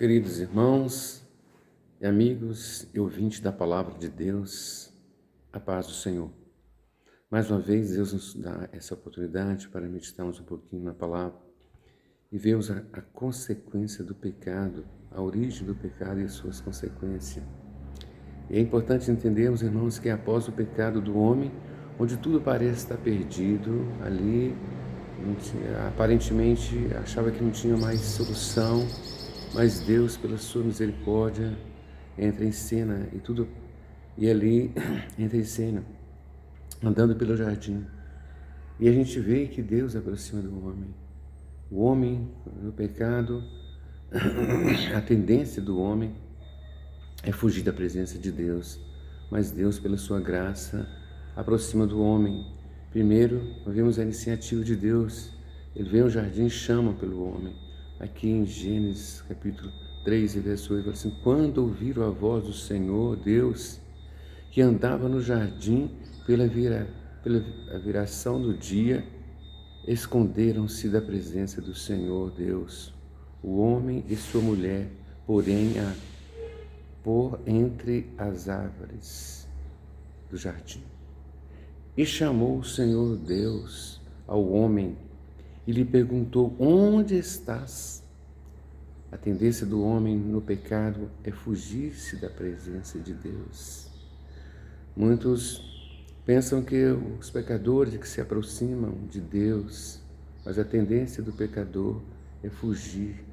Queridos irmãos e amigos e ouvintes da Palavra de Deus, a paz do Senhor. Mais uma vez, Deus nos dá essa oportunidade para meditarmos um pouquinho na Palavra e vermos a consequência do pecado, a origem do pecado e as suas consequências. E é importante entendermos, irmãos, que após o pecado do homem, onde tudo parece estar perdido, ali aparentemente achava que não tinha mais solução, mas Deus, pela sua misericórdia, entra em cena e ali entra em cena, andando pelo jardim. E a gente vê que Deus aproxima do homem. O homem, no pecado, a tendência do homem é fugir da presença de Deus. Mas Deus, pela sua graça, aproxima do homem. Primeiro, nós vemos a iniciativa de Deus. Ele vem ao jardim e chama pelo homem. Aqui em Gênesis, capítulo 3, verso 8, fala assim: quando ouviram a voz do Senhor, Deus, que andava no jardim pela viração do dia, esconderam-se da presença do Senhor Deus, o homem e sua mulher, porém, por entre as árvores do jardim. E chamou o Senhor Deus ao homem e lhe perguntou: onde estás? A tendência do homem no pecado é fugir-se da presença de Deus. Muitos pensam que os pecadores que se aproximam de Deus, mas a tendência do pecador é fugir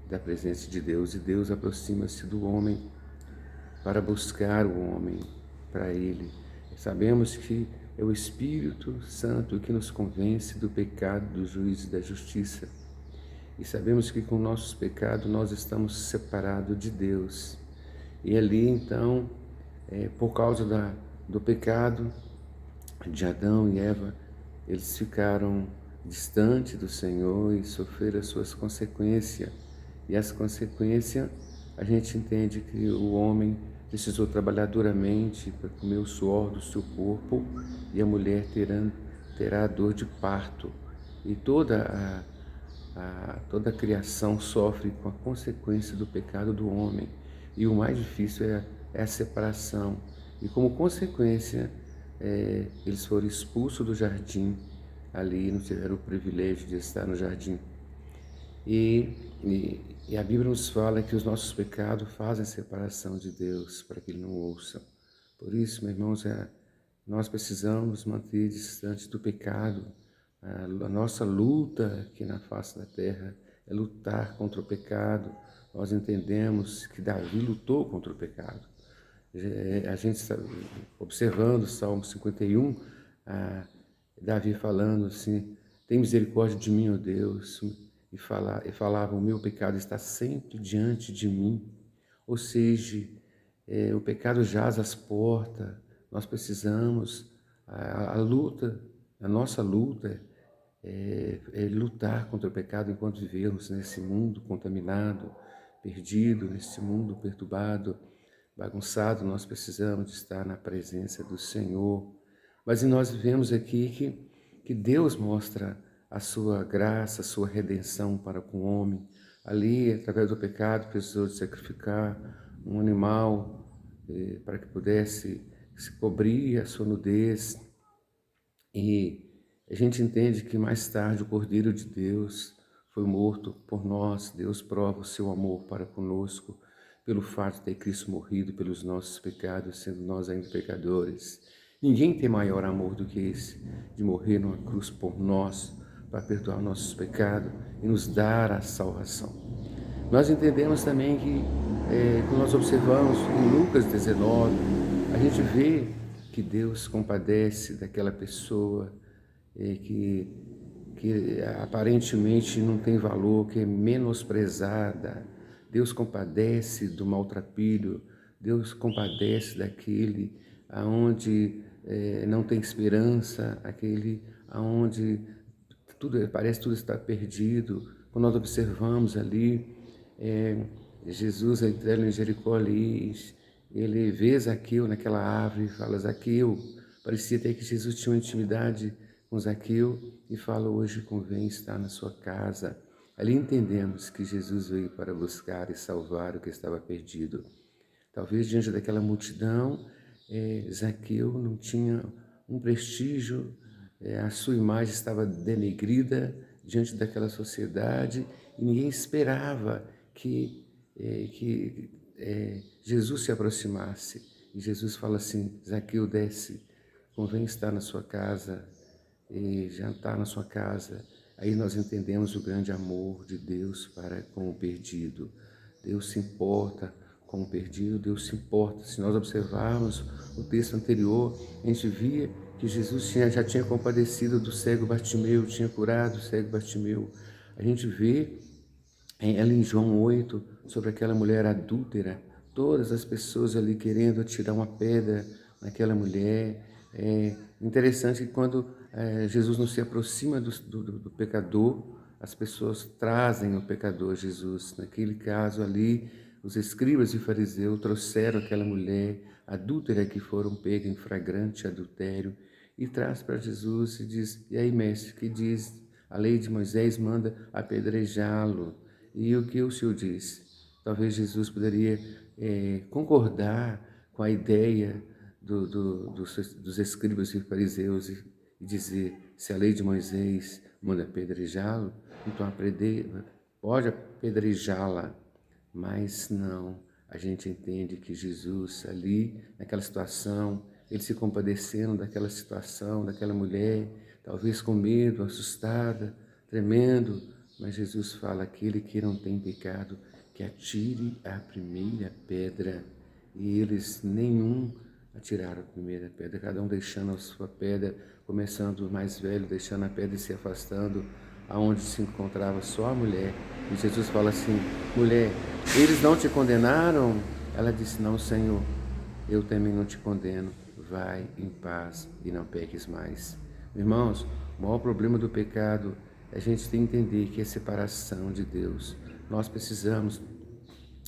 da presença de Deus, e Deus aproxima-se do homem para buscar o homem para Ele. Sabemos que é o Espírito Santo que nos convence do pecado, do juízo e da justiça. E sabemos que com nossos pecados nós estamos separados de Deus. E ali então, por causa do pecado de Adão e Eva, eles ficaram distantes do Senhor e sofreram as suas consequências. E as consequências, a gente entende que o homem precisou trabalhar duramente para comer o suor do seu corpo, e a mulher terá dor de parto. E toda a criação sofre com a consequência do pecado do homem. E o mais difícil é a separação. E como consequência, eles foram expulsos do jardim, ali não tiveram o privilégio de estar no jardim. E a Bíblia nos fala que os nossos pecados fazem separação de Deus, para que Ele não ouça. Por isso, meus irmãos, nós precisamos manter distante do pecado. A nossa luta aqui na face da terra é lutar contra o pecado. Nós entendemos que Davi lutou contra o pecado. A gente está observando o Salmo 51, Davi falando assim: tem misericórdia de mim, ó Deus, e falava: o meu pecado está sempre diante de mim. Ou seja, o pecado jaz às portas. Nós precisamos, a nossa luta é lutar contra o pecado enquanto vivemos nesse mundo contaminado, perdido, nesse mundo perturbado, bagunçado. Nós precisamos de estar na presença do Senhor. Mas nós vemos aqui que Deus mostra a sua graça, a sua redenção para com o homem. Ali, através do pecado, precisou de sacrificar um animal para que pudesse se cobrir a sua nudez. E a gente entende que mais tarde o Cordeiro de Deus foi morto por nós. Deus prova o seu amor para conosco pelo fato de ter Cristo morrido pelos nossos pecados, sendo nós ainda pecadores. Ninguém tem maior amor do que esse, de morrer numa cruz por nós, para perdoar nossos pecados e nos dar a salvação. Nós entendemos também que, quando nós observamos em Lucas 19, a gente vê que Deus compadece daquela pessoa que aparentemente não tem valor, que é menosprezada. Deus compadece do maltrapilho, Deus compadece daquele aonde não tem esperança, aquele aonde parece tudo está perdido. Quando nós observamos ali, Jesus entrando em Jericó ali, ele vê Zaqueu naquela árvore e fala: Zaqueu. Parecia até que Jesus tinha uma intimidade com Zaqueu e fala: hoje convém estar na sua casa. Ali entendemos que Jesus veio para buscar e salvar o que estava perdido. Talvez diante daquela multidão, Zaqueu não tinha um prestígio, a sua imagem estava denegrida diante daquela sociedade e ninguém esperava que Jesus se aproximasse. E Jesus fala assim: Zaqueu, desce, convém estar na sua casa e jantar na sua casa. Aí nós entendemos o grande amor de Deus para com o perdido. Deus se importa com o perdido, Deus se importa. Se nós observarmos o texto anterior, a gente via que Jesus já tinha compadecido do cego Bartimeu, tinha curado o cego Bartimeu. A gente vê ela em João 8, sobre aquela mulher adúltera, todas as pessoas ali querendo atirar uma pedra naquela mulher. É interessante que quando Jesus não se aproxima do pecador, as pessoas trazem o pecador a Jesus. Naquele caso ali, os escribas e fariseus trouxeram aquela mulher adúltera que foram pega em flagrante adultério e traz para Jesus e diz: e aí, mestre, que diz? A lei de Moisés manda apedrejá-lo. E o que o Senhor diz? Talvez Jesus poderia concordar com a ideia dos escribas e fariseus e dizer: se a lei de Moisés manda apedrejá-lo, então pode apedrejá-la. Mas não, a gente entende que Jesus ali, naquela situação, ele se compadecendo daquela situação, daquela mulher, talvez com medo, assustada, tremendo, mas Jesus fala: aquele que não tem pecado, que atire a primeira pedra. E eles, nenhum, atiraram a primeira pedra, cada um deixando a sua pedra, começando o mais velho, deixando a pedra e se afastando, aonde se encontrava só a mulher. E Jesus fala assim: mulher, eles não te condenaram? Ela disse: não, Senhor, eu também não te condeno. Vai em paz e não peques mais. Irmãos, o maior problema do pecado é a gente tem que entender que é separação de Deus. Nós precisamos,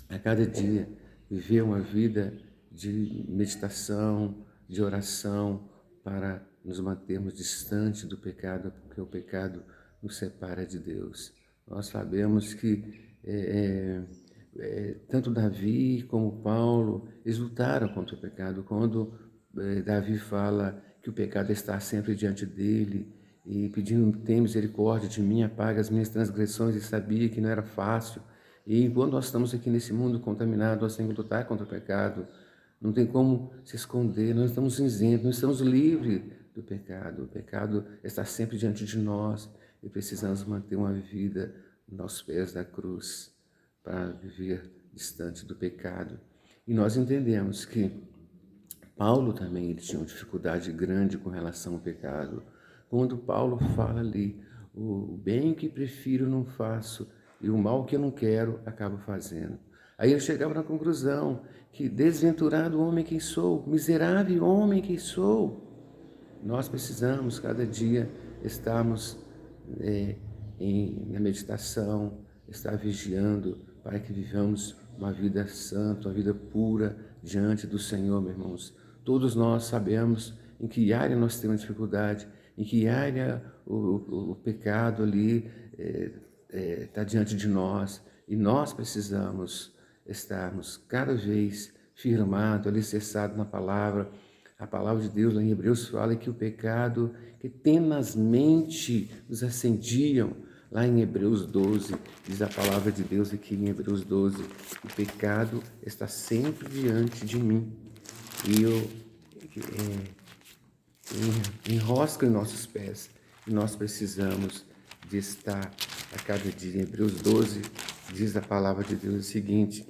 a cada dia, viver uma vida de meditação, de oração, para nos mantermos distante do pecado, porque o pecado nos separa de Deus. Nós sabemos que tanto Davi como Paulo eles lutaram contra o pecado. Quando Davi fala que o pecado está sempre diante dele e pedindo: tem misericórdia de mim, apaga as minhas transgressões, e sabia que não era fácil. E quando nós estamos aqui nesse mundo contaminado, nós temos que lutar contra o pecado. Não tem como se esconder, nós estamos isentos, nós estamos livres do pecado. O pecado está sempre diante de nós e precisamos manter uma vida nos pés da cruz para viver distante do pecado. E nós entendemos que Paulo também ele tinha uma dificuldade grande com relação ao pecado. Quando Paulo fala ali: o bem que prefiro não faço e o mal que eu não quero acabo fazendo. Aí ele chegava na conclusão que desventurado homem que sou, miserável homem que sou. Nós precisamos cada dia estarmos na meditação, estar vigiando para que vivamos uma vida santa, uma vida pura diante do Senhor, meus irmãos. Todos nós sabemos em que área nós temos dificuldade, em que área o pecado ali está diante de nós, e nós precisamos estarmos cada vez firmados, alicerçados na palavra. A palavra de Deus lá em Hebreus fala que o pecado que tenazmente nos ascendiam. Lá em Hebreus 12, diz a palavra de Deus aqui em Hebreus 12, o pecado está sempre diante de mim. E eu enrosca em nossos pés. E nós precisamos de estar a cada dia. Em Hebreus 12, diz a palavra de Deus o seguinte: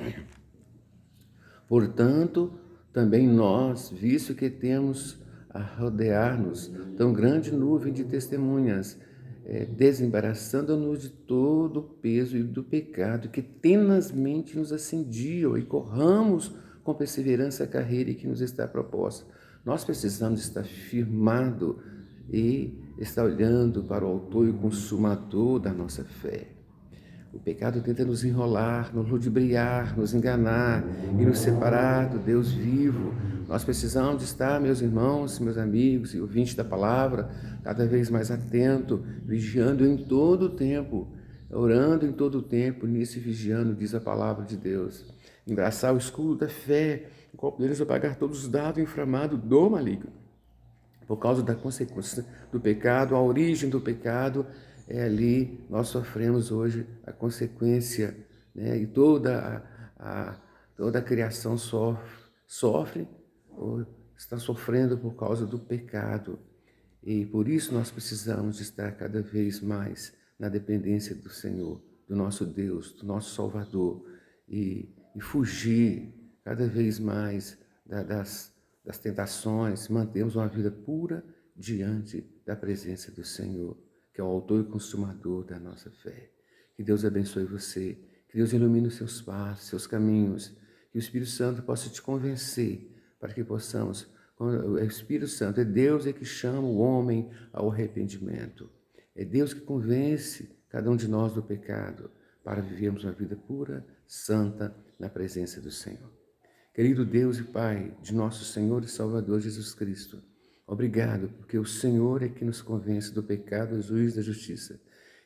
portanto, também nós, visto que temos a rodear-nos tão grande nuvem de testemunhas, desembaraçando-nos de todo o peso e do pecado que tenazmente nos ascendiam, e corramos com perseverança a carreira que nos está proposta. Nós precisamos estar firmado e estar olhando para o autor e consumador da nossa fé. O pecado tenta nos enrolar, nos ludibriar, nos enganar e nos separar do Deus vivo. Nós precisamos estar, meus irmãos, meus amigos e ouvintes da palavra, cada vez mais atento, vigiando em todo o tempo. orando em todo o tempo, nisso e vigiando, diz a palavra de Deus. Embraçar o escudo da fé, com qual poderes apagar todos os dados inflamados do maligno. Por causa da consequência do pecado, a origem do pecado, é ali nós sofremos hoje a consequência, né? E toda a criação sofre ou está sofrendo por causa do pecado. E por isso nós precisamos estar cada vez mais na dependência do Senhor, do nosso Deus, do nosso Salvador, e fugir cada vez mais das tentações, mantermos uma vida pura diante da presença do Senhor, que é o autor e consumador da nossa fé. Que Deus abençoe você, que Deus ilumine os seus passos, seus caminhos, que o Espírito Santo possa te convencer para que possamos. O Espírito Santo é Deus que chama o homem ao arrependimento. É Deus que convence cada um de nós do pecado para vivermos uma vida pura, santa, na presença do Senhor. Querido Deus e Pai de nosso Senhor e Salvador Jesus Cristo, obrigado, porque o Senhor é que nos convence do pecado, do juízo e da justiça.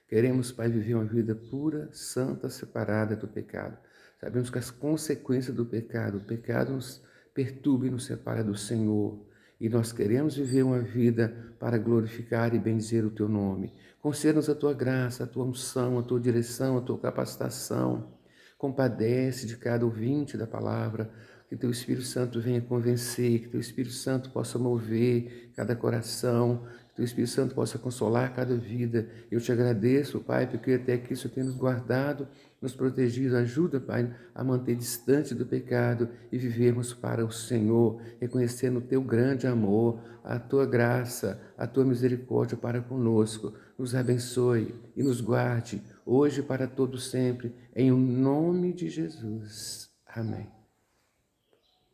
Queremos, Pai, viver uma vida pura, santa, separada do pecado. Sabemos que as consequências do pecado, o pecado nos perturba e nos separa do Senhor. E nós queremos viver uma vida para glorificar e bendizer o Teu nome. Conceda-nos a Tua graça, a Tua unção, a Tua direção, a Tua capacitação. Compadece de cada ouvinte da palavra, que Teu Espírito Santo venha convencer, que Teu Espírito Santo possa mover cada coração, que Teu Espírito Santo possa consolar cada vida. Eu te agradeço, Pai, porque até aqui o Senhor tem nos guardado, nos protegido. Ajuda, Pai, a manter distante do pecado e vivermos para o Senhor, reconhecendo o Teu grande amor, a Tua graça, a Tua misericórdia para conosco. Nos abençoe e nos guarde, hoje e para todo sempre, em nome de Jesus. Amém.